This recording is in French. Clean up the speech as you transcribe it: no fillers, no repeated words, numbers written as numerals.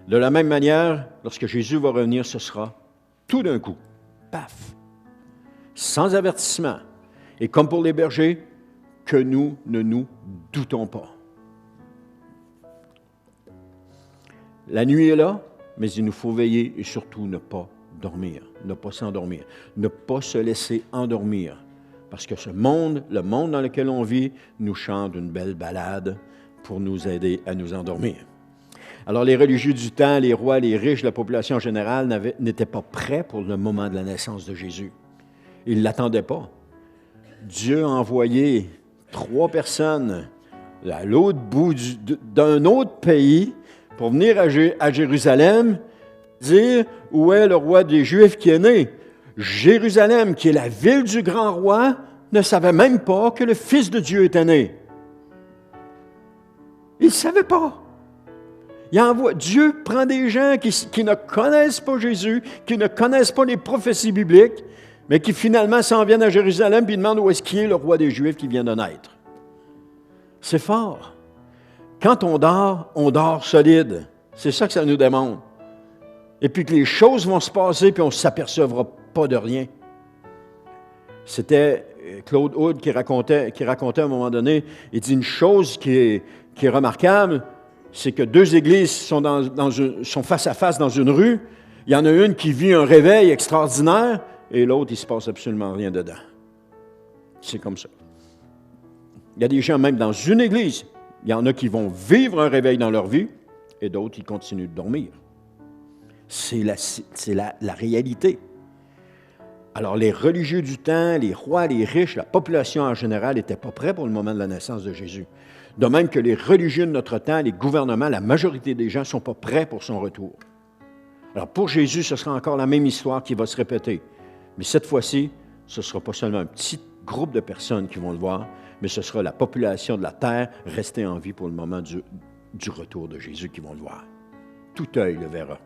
De la même manière, lorsque Jésus va revenir, ce sera tout d'un coup, paf, sans avertissement. Et comme pour les bergers, que nous ne nous doutons pas. La nuit est là, mais il nous faut veiller et surtout ne pas dormir, ne pas s'endormir, ne pas se laisser endormir. Parce que ce monde, le monde dans lequel on vit, nous chante une belle ballade pour nous aider à nous endormir. Alors les religieux du temps, les rois, les riches, la population générale n'étaient pas prêts pour le moment de la naissance de Jésus. Ils ne l'attendaient pas. Dieu a envoyé 3 personnes à l'autre bout d'un autre pays pour venir à Jérusalem dire où est le roi des Juifs qui est né. Jérusalem, qui est la ville du grand roi, ne savait même pas que le Fils de Dieu était né. Il ne savait pas. Dieu prend des gens qui ne connaissent pas Jésus, qui ne connaissent pas les prophéties bibliques, mais qui finalement s'en viennent à Jérusalem et demandent où est-ce qu'il est le roi des Juifs qui vient de naître. C'est fort. Quand on dort solide. C'est ça que ça nous demande. Et puis que les choses vont se passer, puis on ne s'apercevra pas de rien. C'était Claude Hood qui racontait à un moment donné, il dit une chose qui est remarquable, c'est que 2 églises sont face à face dans une rue. Il y en a une qui vit un réveil extraordinaire et l'autre, il ne se passe absolument rien dedans. C'est comme ça. Il y a des gens, même dans une église, il y en a qui vont vivre un réveil dans leur vie et d'autres qui continuent de dormir. C'est la réalité. Alors, les religieux du temps, les rois, les riches, la population en général n'étaient pas prêts pour le moment de la naissance de Jésus. De même que les religieux de notre temps, les gouvernements, la majorité des gens ne sont pas prêts pour son retour. Alors, pour Jésus, ce sera encore la même histoire qui va se répéter. Mais cette fois-ci, ce ne sera pas seulement un petit groupe de personnes qui vont le voir, mais ce sera la population de la terre restée en vie pour le moment du retour de Jésus qui vont le voir. Tout œil le verra.